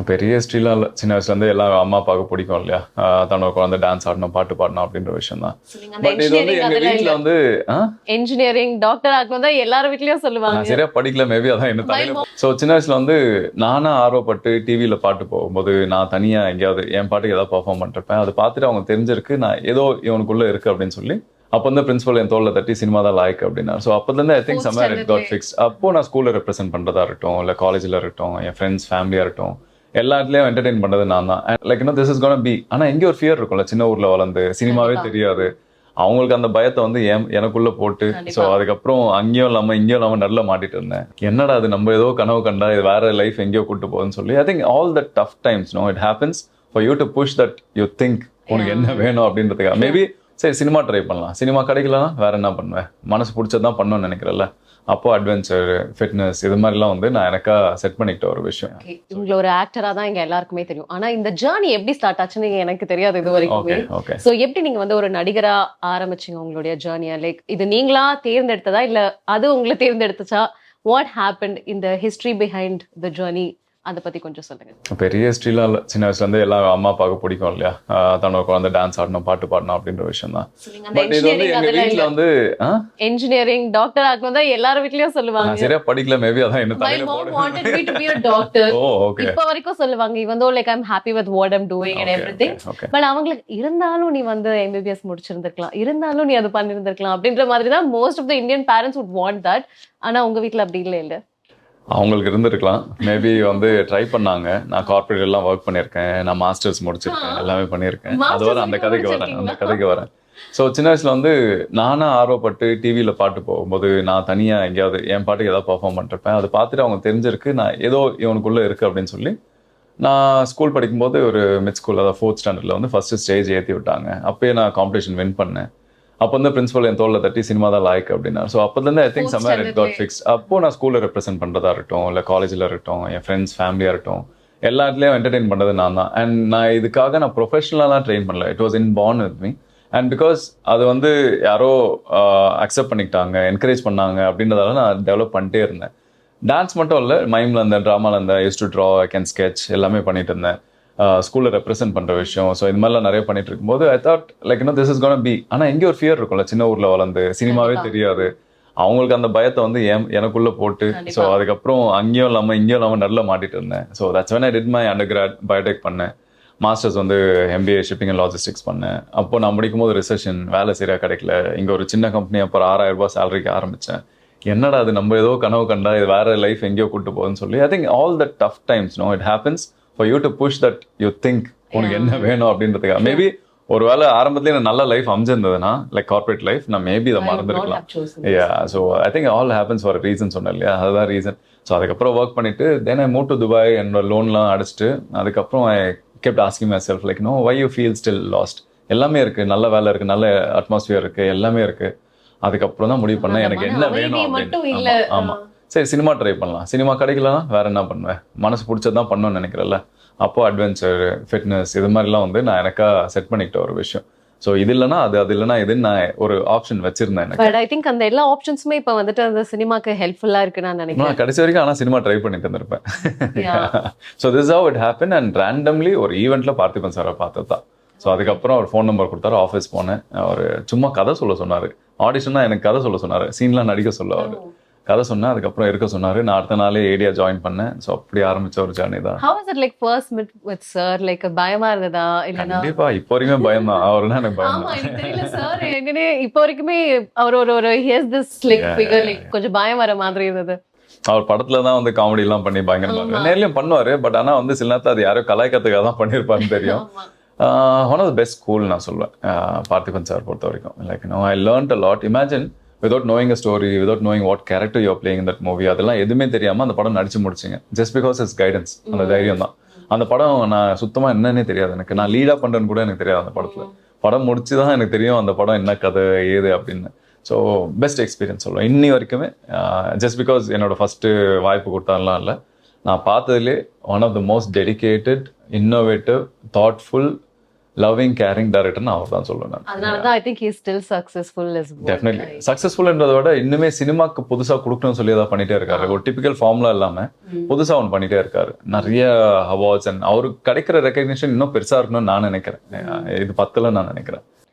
பெரிய ஹிஸ்ட்ரிலாம் இல்லை. சின்ன வயசுலேருந்து எல்லாம் அம்மா அப்பாவுக்கு பிடிக்கும் இல்லையா? தன்னோட குழந்தை டான்ஸ் ஆடணும், பாட்டு பாடணும் அப்படின்ற விஷயம் தான். So, நீங்க அந்த பட் இது வந்து engineering எங்க அதெல்லாம் வீட்ல இல்ல. வந்து இன்ஜினியரிங், டாக்டர் ஆகணும் தான் எல்லார் வீட்லயும் சொல்லுவாங்க. நான் சரியா படிக்கல, மேபி அதான் என்ன My தலையில. mom- ஸோ சின்ன வயசுல வந்து நானா ஆர்வப்பட்டு டிவியில் பாட்டு போகும்போது நான் தனியா எங்கேயாவது என் பாட்டுக்கு ஏதாவது பர்ஃபார்ம் பண்ணிருப்பேன். அதை பார்த்துட்டு அவங்க தெரிஞ்சிருக்கு நான் ஏதோ இவனுக்குள்ள இருக்கு அப்படின்னு சொல்லி அப்போ வந்து பிரின்சிபல் என் தோளில் தட்டி சினிமா தான் லாய்க்கு அப்படின்னா. ஸோ அப்போதுலேருந்து I think Fourth summer it got standardலயே. ஃபிக்ஸ். அப்போ நான் ஸ்கூலில் ரெப்ரசென்ட் பண்ணுறதா இருக்கட்டும், இல்லை காலேஜில் இருக்கட்டும், என் ஃப்ரெண்ட்ஸ் ஃபேமிலியாக இருக்கட்டும், எல்லாத்துலேயும் என்டர்டெயின் பண்ணுறது நான் தான். லைக் இன்னும் திஸ் இஸ் கோனா பி. ஆனால் எங்கேயும் ஒரு ஃபியர் இருக்கும்ல, சின்ன ஊரில் வளர்ந்து சினிமாவே கண்டிப்பா. தெரியாது. அவங்களுக்கு அந்த பயத்தை வந்து எனக்குள்ள போட்டு, ஸோ கண்டிப்பா. அதுக்கப்புறம் அங்கேயும் இல்லாமல் இங்கேயும் இல்லாமல் நல்லா மாட்டிட்டு இருந்தேன். என்னடா அது, நம்ம ஏதோ கனவு கண்டா இது வேற லைஃப் எங்கேயோ கூட்டு போகுதுன்னு சொல்லி I think all the tough times no it happens for you to push that you think உனக்கு என்ன வேணும் அப்படின்றதுக்காக. மேபி சரி சினிமா ட்ரை பண்ணலாம், சினிமா கிடைக்கலனா வேற என்ன பண்ணுவேன், மனசு பிடிச்சதான் பண்ணணும்னு நினைக்கிறேன்ல. அப்போ அட்வென்ச்சர், ஃபிட்னஸ் இது மாதிரிலாம் வந்து நான் எனக்கா செட் பண்ணிக்கிட்ட ஒரு விஷயம். Okay, இவங்கள ஒரு ஆக்டரா தான் இங்க எல்லாருக்குமே தெரியும். ஆனா இந்த ஜர்னி எப்படி ஸ்டார்ட் ஆச்சுன்னு எனக்கு தெரியாது இது வரைக்குமே. Okay okay. சோ எப்படி நீங்க வந்து ஒரு நடிகரா ஆரம்பிச்சீங்க உங்களுடைய ஜர்னியா? லைக் இது நீங்களா தேர்ந்தெடுத்ததா இல்ல அது உங்களை தேர்ந்தெடுத்துச்சா? What happened in the history behind the journey? அதை பத்தி கொஞ்சம் சொல்லுங்க. பெரிய ஹிஸ்ட்ரிலாம் இல்லை. சின்ன வயசுலேருந்து எல்லாம் அம்மா அப்பாவுக்கு பிடிக்கும் இல்லையா? தன்னோட குழந்தை டான்ஸ் ஆடணும், பாட்டு பாடணும் அப்படின்ற விஷயம் தான். So, நீங்க அந்த பட் இது வந்து engineering எங்க அதெல்லாம் வீட்ல இல்ல. வந்து இன்ஜினியரிங், டாக்டர் ஆகணும் தான் எல்லார் வீட்லயும் நான் சொல்லுவாங்க. சரியா படிக்கல, மேபி அதான் என்ன My தலையில mom போடு. wanted me to be a doctor. Oh okay இப்ப வரைக்கும் சொல்லுவாங்க, even though like I'm happy with what I'm doing and everything. Okay. But அவங்களுக்கு இருந்தாலும் நீ வந்து MBBS முடிச்சிருந்திருக்கலாம், இருந்தாலும் நீ அது பண்ணிருந்திருக்கலாம் அப்படின்ற மாதிரி தான் most of the Indian parents would want that. ஆனா உங்க வீட்ல அப்படி இல்ல இல்ல? அவங்களுக்கு இருந்திருக்கலாம், மேபி வந்து ட்ரை பண்ணாங்க. நான் கார்ப்பரேட் எல்லாம் ஒர்க் பண்ணியிருக்கேன், நான் மாஸ்டர்ஸ் முடிச்சிருக்கேன், எல்லாமே பண்ணியிருக்கேன். Masters அதோட அந்த கதைக்கு வரேன், அந்த முடிச்சிருக்கீங்களா? கதைக்கு வரேன். ஸோ சின்ன வயசுல வந்து நானா ஆர்வப்பட்டு டிவியில் பாட்டு போகும்போது நான் தனியா எங்கேயாவது என் பாட்டுக்கு ஏதாவது பர்ஃபார்ம் பண்ணிருப்பேன். அதை பார்த்துட்டு அவங்க தெரிஞ்சிருக்கு நான் ஏதோ இவனுக்குள்ள இருக்கு அப்படின்னு சொல்லி நான் ஸ்கூல் படிக்கும்போது ஒரு மிட் ஸ்கூல், அதாவது 4th ஸ்டாண்டர்டில் வந்து ஃபர்ஸ்ட் ஸ்டேஜ் ஏற்றி விட்டாங்க. அப்பயே நான் காம்படிஷன் வின் பண்ணேன். அப்போ வந்து பிரின்சிபல் என் தோளில் தட்டி சினிமா தான் லாய்க்கு அப்படின்னா. ஸோ அப்போதுலேருந்து I think 4th summer it got standardலயே. ஃபிக்ஸ். அப்போ நான் ஸ்கூலில் ரெப்ரசென்ட் பண்ணுறதா இருக்கட்டும், இல்லை காலேஜில் இருக்கட்டும், என் ஃப்ரெண்ட்ஸ் ஃபேமிலியாக இருக்கட்டும், எல்லாத்துலேயும் என்டர்டெயின் பண்ணுறது நான் தான். அண்ட் நான் இதுக்காக நான் ப்ரொஃபஷனலாக ட்ரெயின் பண்ணல. It was in born with me. And because அது வந்து யாரோ அக்செப்ட் பண்ணிக்கிட்டாங்க, என்கரேஜ் பண்ணாங்க அப்படின்றதால நான் டெவலப் பண்ணிட்டே இருந்தேன். டான்ஸ் மட்டும் இல்லை, மைமில் இருந்தேன், ட்ராமாவில் இருந்தேன், use to draw, I can sketch, எல்லாமே பண்ணிட்டு இருந்தேன். ஸ்கூலில் ரெப்ரசென்ட் பண்ணுற விஷயம், ஸோ இது மாதிரிலாம் நிறைய பண்ணிட்டு இருக்கும்போது ஐ தாட் லைக் இன்னும் திஸ் இஸ் கோனா பி. ஆனால் எங்கேயும் ஒரு ஃபியர் இருக்கும்ல, சின்ன ஊரில் வளர்ந்து சினிமாவே கண்டிப்பா. தெரியாது. அவங்களுக்கு அந்த பயத்தை வந்து எனக்குள்ள போட்டு, ஸோ கண்டிப்பா. அதுக்கப்புறம் அங்கேயும் இல்லாமல் இங்கேயும் இல்லாமல் நல்லா மாட்டிட்டு இருந்தேன். So that's when I did my undergrad Biotech பண்ணேன். மாஸ்டர்ஸ் வந்து MBA ஷிப்பிங் அண்ட் லாஜிஸ்டிக்ஸ் பண்ணேன். அப்போ நான் முடிக்கும்போது ரிசெஷன், வேலை சரியாக கிடைக்கல. இங்கே ஒரு சின்ன கம்பெனி, அப்புறம் 6,000 ரூபாய் சேலரிக்கு ஆரம்பித்தேன். என்னடா அது, நம்ம ஏதோ கனவு கண்டா இது வேற லைஃப் எங்கேயோ கூட்டு போகுதுன்னு சொல்லி I think all the tough times no it happens for you to push that you think உனக்கு என்ன வேணும் அப்படின்றதுக்காக. மேபி ஒரு வேளை ஆரம்பத்துலேயே எனக்கு நல்ல லைஃப் அமைஞ்சிருந்ததுன்னா, லைக் கார்பரேட் லைஃப், நான் மேபி இதை I would not மறந்துருக்கலாம். have chosen yeah, so I think all happens for reason சொன்னேன் இல்லையா, அதுதான் ரீசன். ஸோ அதுக்கப்புறம் ஒர்க் பண்ணிட்டு தென் ஐ மூவ் டு துபாய். என்னோட லோன்லாம் அடிச்சுட்டு அதுக்கப்புறம் ஐ kept asking myself like no why you feel still lost. எல்லாமே இருக்கு, நல்ல வேலை இருக்கு, நல்ல அட்மாஸ்பியர் இருக்கு, எல்லாமே இருக்கு. அதுக்கப்புறம் தான் முடிவு பண்ணேன் எனக்கு என்ன வேணும் மட்டும் அப்படின்னு. இல்ல. ஆமா, சரி சினிமா ட்ரை பண்ணலாம், சினிமா கிடைக்கலனா வேற என்ன பண்ணுவேன், மனசு பிடிச்சதான் பண்ணணும்னு நினைக்கிறேன்ல. அப்போ அட்வென்ச்சர், ஃபிட்னஸ் இது மாதிரிலாம் வந்து நான் எனக்கா செட் பண்ணிக்கிட்ட ஒரு விஷயம். ஸோ இது இல்லைனா அது, அது இல்லைனா இதுன்னு நான் ஒரு ஆப்ஷன் வச்சிருந்தேன் எனக்கு. பட் ஐ திங்க் அந்த எல்லா ஆப்ஷன்ஸுமே இப்ப வந்துட்டு அந்த சினிமாக்கு ஹெல்ப்ஃபுல்லா இருக்கு நான் நினைக்கிறேன். நான் கடைசி வரைக்கும் ஆனால் சினிமா ட்ரை பண்ணிட்டு இருந்திருப்பேன். Yeah. So this how it happened and randomly ஒரு ஈவெண்ட்ல பார்த்திபன் சாரை பார்த்தது தான். ஸோ அதுக்கப்புறம் அவர் ஃபோன் நம்பர் கொடுத்தாரு, ஆஃபீஸ் போனேன். அவர் சும்மா கதை சொல்ல சொன்னார். ஆடிஷன்னா எனக்கு கதை சொல்ல சொன்னார், சீன்லாம் நடிக்க சொல்ல. அவர் கதை சொன்னேன், அதுக்கப்புறம் இருக்க சொன்னார். நான் அடுத்த நாளே ஏடியா ஜாயின் பண்ணேன். ஸோ அப்படி ஆரம்பிச்ச ஒரு ஜேர்னி தான். How was it like first meet with sir? Like பயமா இருந்ததா இல்லனா? கண்டிப்பா இப்போ வரைக்குமே பயம் தான், அவருன்னா எனக்கு பயம் ஆமா, தான். எனக்கு தெரியல சார் என்னனே இப்போ வரைக்குமே அவர் ஒரு he has this like figure like கொஞ்சம் பயம் வர மாதிரி இருந்தது. அவர் படத்துல தான் வந்து காமெடி எல்லாம் பண்ணி பயங்கரமா நேர்லயும் பண்ணுவாரு. பட் ஆனா வந்து சில நேரத்தில் அது யாரோ கலாய்க்கிறதுக்காக தான் பண்ணியிருப்பாருன்னு தெரியும். One of the best school நான் சொல்லுவேன் பார்த்திபன் சார் பொறுத்த வரைக்கும். Like I learned a lot. Imagine without knowing a story, without knowing what character you're playing in that movie, அதெல்லாம் எதுவுமே தெரியாம அந்த படம் நடிச்சு முடிச்சிங்க. ஜஸ்ட் பிகாஸ் இட்ஸ் கைடன்ஸ், அந்த தைரியம் தான். அந்த படம் நான் சுத்தமா என்னன்னே தெரியாது எனக்கு, நான் லீடா பண்றேன்னு கூட எனக்கு தெரியாது. அந்த படத்துல படம் முடிச்சு தான் எனக்கு தெரியும் அந்த படம் என்ன கதை ஏது அப்படின்னு. ஸோ பெஸ்ட் எக்ஸ்பீரியன்ஸ் சொல்லுவேன் இன்னி வரைக்குமே. ஜஸ்ட் பிகாஸ் என்னோட ஃபர்ஸ்ட் வாய்ப்பு கொடுத்தாலாம் இல்லை, நான் பார்த்ததுலே one of the most dedicated, innovative, thoughtful, loving caring டைரக்டர்னு அவர் தான் சொல்லுவேன் நான். அதனால தான் I think he is still successful is definitely சக்ஸஸ்ஃபுல்ன்றதை விட இன்னுமே சினிமாக்கு புதுசாக கொடுக்கணும்னு சொல்லி ஏதாவது பண்ணிட்டே இருக்காரு. ஒரு டிபிக்கல் ஃபார்முலா இல்லாமல் புதுசாக ஒன்று பண்ணிட்டே இருக்காரு. நிறைய அவார்ட்ஸ் அண்ட் அவருக்கு கிடைக்கிற ரெக்கக்னிஷன் இன்னும் பெருசாக இருக்கணும்னு நான் நினைக்கிறேன். இது பத்தல நான் நினைக்கிறேன்.